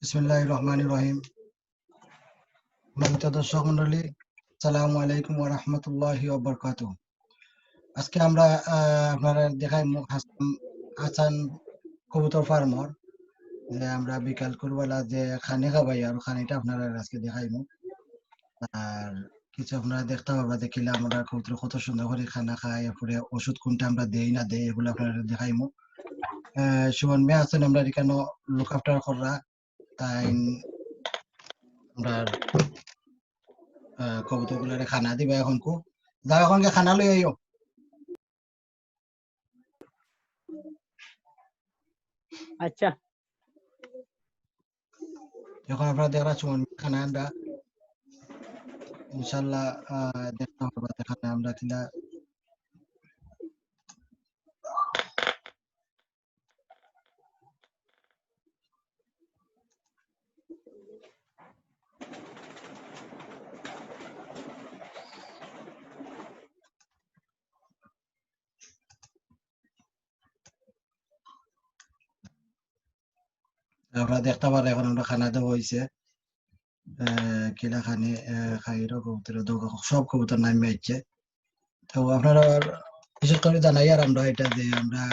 বিসমিল্লাহির রহমানির রহিম। সম্মানিত দর্শক মন্ডলী, আসসালামু আলাইকুম ওয়া রাহমাতুল্লাহি ওয়া বারাকাতুহু। আজকে আমরা আপনারা দেখাইমু হাসান কবুতর ফার্মর যে আমরা বিকাল করবেলা যে খানি খাবাই আর খানিটা আপনারা আজকে দেখাইমু। আর কিছু আপনারা দেখতে পারবা দেখিলে আমরা কবুতর কত সুন্দর করে খানা খায়, এরপরে ওষুধ কোনটা আমরা দেই না দেই এগুলো আপনারা দেখাইমু। সুমন মিয়া আছেন আমরা এখানে লুক আফটার কররা, তাই আমরা কবুতর গুলারে খানা দিবা এখন কো যাও এখন খানা লই আইও। আচ্ছা, যখন আপনারা দেখরা সুমন খানা আমরা ইনশাল্লাহ দেখতে পারবা দেখানে আমরা কিনা আপনারা দেখতে পারেন এখন আমরা খানা দেওয়া হয়েছে কিলা খানি খাইরো কবুতর সব কবুতর নামে আইছে। তো আপনারা বিশেষ করে জানাই আর আমরা এটা যে আমরা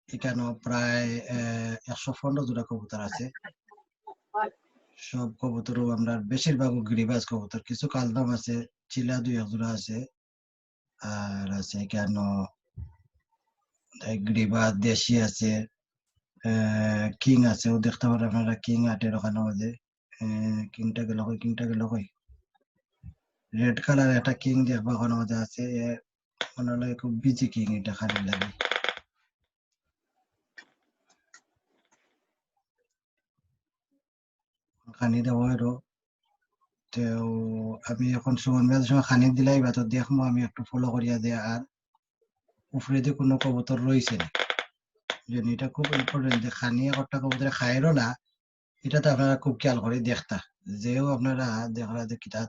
এখানে প্রায় 115 জোড়া কবুতর আছে। সব কবুতরও আমরা বেশিরভাগ গিরিবাজ কবুতর, কিছু কালদম আছে, চিলা দুই এক জোড়া আছে, আর আছে কেন গিরিবাজ দেশি আছে, কিং আছে, ও দেখতে পারেন আপনারা কিং আটের ওখানে মধ্যে কিংটা গেল কই রেড কালার একটা কিং দেখবা ওখানে মধ্যে আছে, মনে হলো খুব বিজি কিং, এটা খালি লাগে খানি দেওয়া হইলো। তো আমি এখন সুমন ভাইয়ের সময় খানি দিলাই বা তো দেখবো আমি একটু ফলো করিয়া দেয়া আর উপরে যে কোনো কবুতর রয়েছে না, যেন এটা খুব ইম্পর্টেন্ট যে খানি একটা কবুতরে খাইরও না, এটা তো আপনারা খুব খেয়াল করে দেখতা, যেও আপনারা দেখরা যে কিতা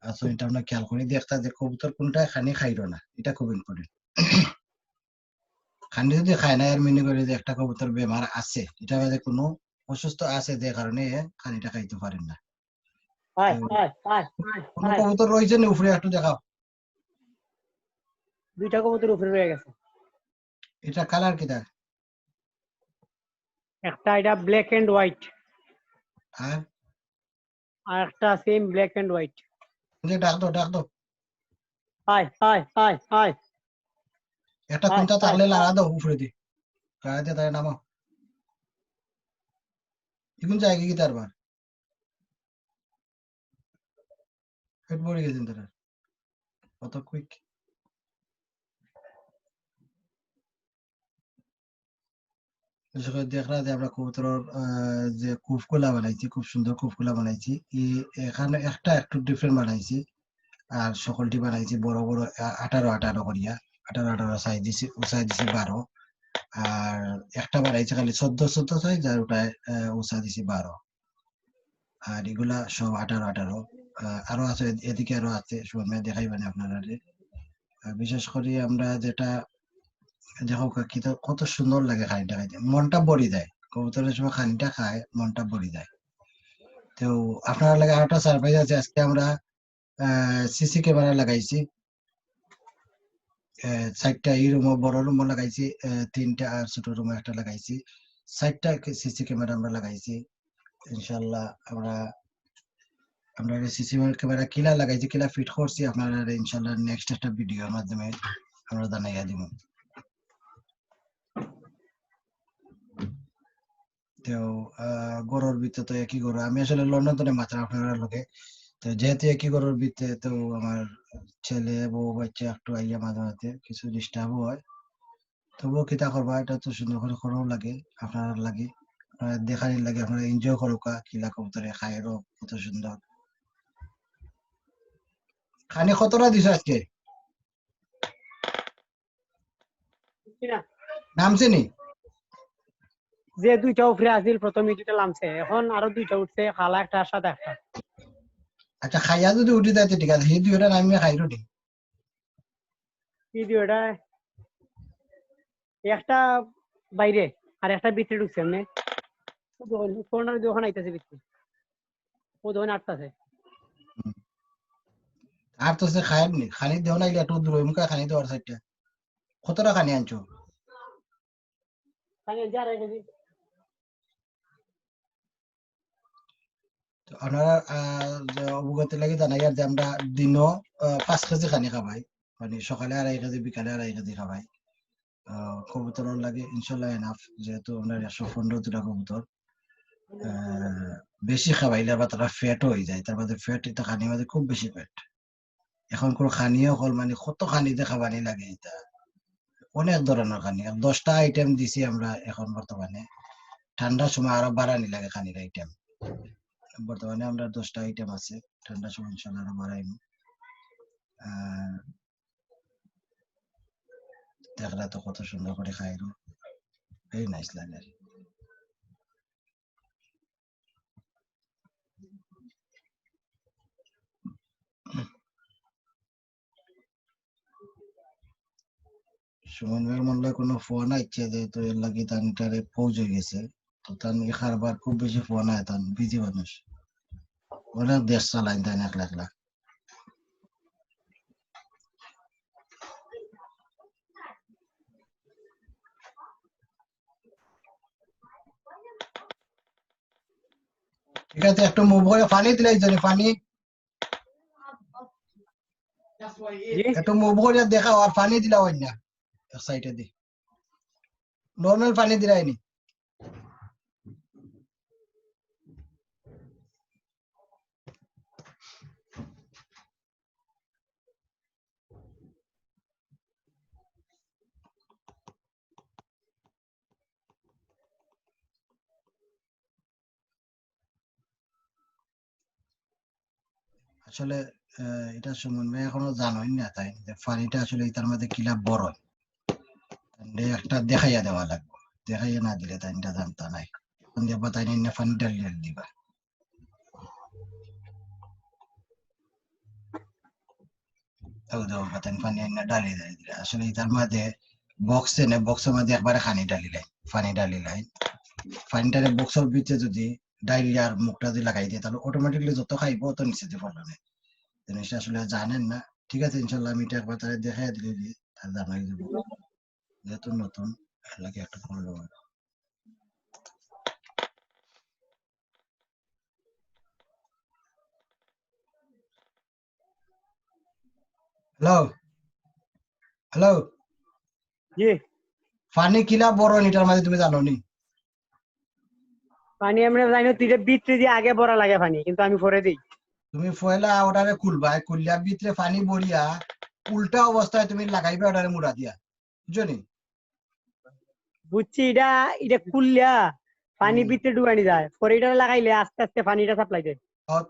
আসলে এটা আমরা খেয়াল করে দেখতা যে কবুতর কোনটা খানি খাইরো না, এটা খুব ইম্পর্টেন্ট। খানি যদি খায় না এর মিনি করে যে একটা কবুতর বেমার আছে, এটা যে কোনো অসুস্থ আছে যে কারণে খানিটা খাইতে পারেন না। কোন কবুতর রয়েছে না উপরে একটু দেখাও। দুইটা কবুতর উপরে রয়ে গেছে। এটা কালার কিটা? একটা এটা ব্ল্যাক এন্ড হোয়াইট, আর আর একটা সেম ব্ল্যাক এন্ড হোয়াইট। ডাক দো হাই হাই হাই হাই একটা কোনটা থাকলে লাড়া দাও উপরে দি, লাড়া দিয়ে তাই নামাও। এখন জায়গা কি তারবার হেড পড়ে গেছেন তারা কত কুইক। দেখরা যে আমরা কবুতরের যে কুফগুলা বানাইছি, খুব সুন্দর কুফগুলা বানাইছি, এখানে একটা একটু ডিফারেন্ট বানাইছি, আর সকলটি বানাইছি বড় বড় 18 করিয়া, 18 সাইজ দিছি, উঁচাই দিছি 12, আর একটা বানাইছি খালি 14 সাইজ, আর ওটায় উঁচা দিছি 12, আর এগুলা সব 18 আরো আছে, এদিকে আরো আছে, সময় দেখাইবেন আপনারা। বিশেষ করে আমরা যেটা দেখো কত সুন্দর লাগে খানিটা খাইতে, মনটা ভরি যায় কবুতরের সময় খানিটা খায়, মনটা ভরি যায়। তো আপনারা লাগে আরেকটা সারপ্রাইজ আছে, আজকে আমরা সিসি ক্যামেরা লাগাইছি, 4টা এই রুমও বড় রুমও লাগাইছি, 3টা আর ছোট রুমও একটা লাগাইছি, 4টা সিসি ক্যামেরা আমরা লাগাইছি। ইনশাল্লাহ আমরা সিসি ক্যামেরা কিলা লাগাইছি, কিলা ফিট করছি, আপনারা ইনশাল্লাহ নেক্সট একটা ভিডিওর মাধ্যমে আমরা জানাইয়া দিব। তো গরুর ভিতরে তো একই গরু, আমি আসলে লন্ডন তো মাত্র আপনার লোকে, তো যেহেতু একই গরুর ভিতরে, তো আমার ছেলে বউ বাচ্চা একটু আইয়া মাঝে মাঝে কিছু ডিস্টার্ব হয়, তবুও কিতা করবা, এটা তো সুন্দর করে করাও লাগে, আপনার লাগে, আপনার দেখানি লাগে, আপনারা এনজয় করো কিলা কবুতরে খাইরও কত সুন্দর। খানি কতটা দিছ আজকে? নামছে নি? যে দুইটা উপরে আসিল প্রথমে দুইটা নামছে, এখন আরো দুইটা উঠছে, খালা একটা আর সাদা একটা। আচ্ছা খাইয়া যদি উঠি যায় ঠিক আছে, সেই দুইটা নামিয়ে খাইরো নি? ভিডিওটা একটা বাইরে আর একটা ভিতরে ঢুকছে এমনি। কর্নার দিয়ে ওখানে আইতাছে বিক্রি ও দোকানে আটতাছে আর তো সে খায়নি খানি দেও না একটু দূর মুখে খানি দেওয়ার সাইডটা কতটা খানি আনছো পানি আনছে 2.5 কেজি তো আপনারা অবগতি লাগে জানাই আর যে আমরা দিনও 5 কেজি খানি খাবাই মানে সকালে 2.5 কেজি বিকালে 2.5 কেজি খাবাই কবুতরের লাগে ইনশাল্লাহ এনাফ যেহেতু আমরা 115টা কবুতর বেশি খাবাইলে বা তারা ফ্যাটও হয়ে যায় তার মধ্যে ফ্যাট এটা খানির মধ্যে খুব বেশি ফ্যাট এখন কোন খানিও হল মানে কত খানিতে খাবানি লাগে এটা অনেক ধরনের খানি 10টা আইটেম দিছি আমরা এখন বর্তমানে ঠান্ডার সময় আরো বাড়ানি লাগে খানির আইটেম বর্তমানে আমরা 10টা আইটেম আছে ঠান্ডার সময় ইনশাল্লাহ আরো বাড়াইব দেখলা তো কত সুন্দর করে খাইল ভেরি নাইস লাগে সুমন ভাইয়ের মনে হয় কোনো ফোন আইছে যেহেতু এর লাগে তানটারে পৌঁছে গেছে তো তান খারবার খুব বেশি ফোন আয় তান বিজি মানুষ অনেক দেশ চালায় তাই একলা একলা ঠিক আছে একটু মুভ করে পানি দিলাই জানি পানি জি একটু মুভ করে দেখাও আর পানি দিলা হয় না এক সাইডে দি নর্মাল পানি দিলাইনি আসলে এটা সম্বন্ধে এখনো জানোই না তাই যে পানিটা আসলে এটার মধ্যে কিলা বড় একটা দেখাইয়া দেওয়া লাগবে দেখাইয়া না দিলে তাই এটা জানতা নাই এখন দেখবা তাই না পানি ডালিয়ে দিবা পানি ডালিয়ে দিলে আসলে এটার মধ্যে বক্স এনে বক্সের মধ্যে একবারে পানি ডালিলাই পানিটারে বক্সের ভিতরে যদি ডাইলিয়ার মুখটা যদি লাগাই দিয়ে তাহলে অটোমেটিকলি যত খাইব তত নিচে দিয়ে পড়বে না জিনিসটা আসলে জানেন না ঠিক আছে ইনশাল্লাহ আমি এটা একবার তাহলে দেখাই দিলে তাহলে জানাই দেবো যেহেতু নতুন লাগে একটা করলো হ্যালো হ্যালো জি পানি কিলা বড় এটার মাঝে তুমি জানো নি পানি আমরা জানি তুইটা ভিতরে দিয়ে আগে ভরা লাগে পানি কিন্তু আমি পরে দিই তুমি পয়লা ওটারে খুলবা খুললিয়া ভিতরে পানি ভরিয়া উল্টা অবস্থায় তুমি লাগাইবে ওটারে মুড়া দিয়া বুঝছো নি বুঝছি এটা এটা খুললিয়া পানি ভিতরে ডুবানি যায় পরে এটা লাগাইলে আস্তে আস্তে পানিটা সাপ্লাই দেয়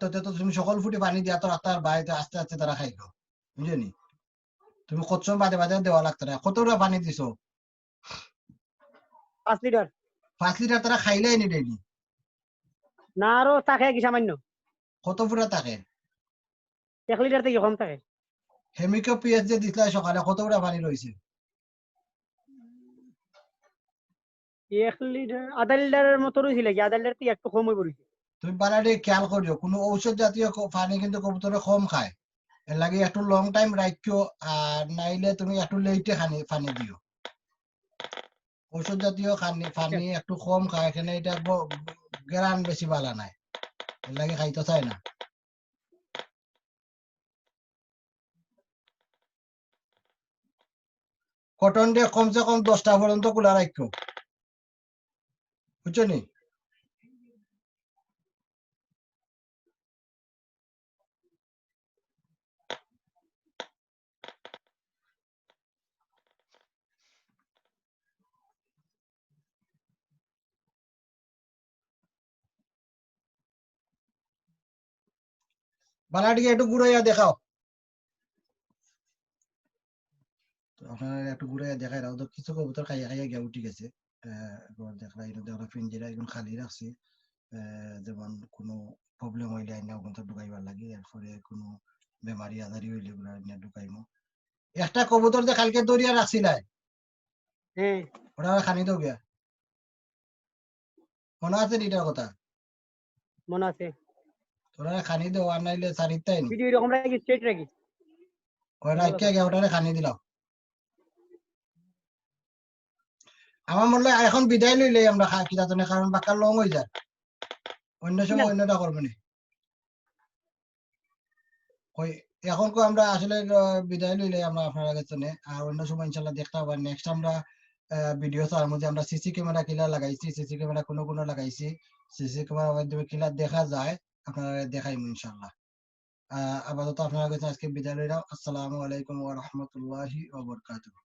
তো তুমি সকল ফুটে পানি দিয়া তো রাস্তার বাইরে আস্তে আস্তে তারা খাইলো বুঝছো নি তুমি কত সময় বাদে বাদে দেওয়া লাগতো না কতটা পানি দিছো 5 লিটার 5 লিটার তারা খাইলেই নি ডেলি না আরো থাকে কি সামান্য কত ফুটা থাকে 1 লিটার থেকে কম থাকে হেমিকো পিএস যে দিছিলা সকালে কত ফুটা পানি রয়েছে 1 লিটার আধা লিটারের মতো রয়েছিল কি আধা লিটার থেকে একটু কম হয়ে পড়েছে তুমি বালাডি খেয়াল করিও কোনো ঔষধ জাতীয় পানি কিন্তু কবুতরে কম খায় এর লাগে একটু লং টাইম রাখিও আর নাইলে তুমি একটু লেটে পানি দিও ঔষধ জাতীয় পানি একটু কম খায় এখানে এটা গ্রান বেশি বালা নাই এর লাগে খাইতে চায় না কটন দিয়ে কমসে কম 10টা পর্যন্ত খোলা রাখো বুঝছো নি বালাটিকে একটু ঘুরাইয়া দেখাও আপনারা একটু ঘুরাইয়া দেখাই রাও তো কিছু কবুতর খাইয়া খাইয়া গিয়া উঠে গেছে দেখলা এটা দেখলা পিঞ্জিরা এখন খালি রাখছি যেমন কোনো প্রবলেম হইলে আইনা ওখান ঢুকাইবার লাগে এরপরে কোনো বেমারি আজারি হইলে ওগুলা আইনা ঢুকাইমো একটা কবুতর যে কালকে দরিয়া রাখছিলাই হ্যাঁ ওরা খানি দাও গিয়া মনে আছে এটার কথা? মনে আছে তোরা খানি দেওয়া আর নাইলে সারিতাই নি ভিডিও এরকম রাখি স্ট্রেট রাখি ওই রাখকে গে ওটারে খানি দিলাম। আমার মনে হয় এখন বিদায় লইলে আমরা কিতা জানি, কারণ বাক্কা লং হয়ে যায়, অন্য না সময় অন্যটা করবো না। ওই এখন আমরা আসলে বিদায় লইলে আমরা আপনারা কাছে নে, আর অন্য সময় ইনশাল্লাহ দেখতে পাবেন। নেক্সট আমরা ভিডিও তার মধ্যে আমরা সিসি ক্যামেরা কিলা লাগাইছি, সিসি ক্যামেরা কোন কোন লাগাইছি, সিসি ক্যামেরার মাধ্যমে কিলা দেখা যায় আপনারা দেখাইমু ইনশাল্লাহ। আপাতত আপনারা কাছে আজকে বিদায় লইলাম। আসসালামু আলাইকুম ওয়া রাহমাতুল্লাহি ওয়া বারাকাতুহু।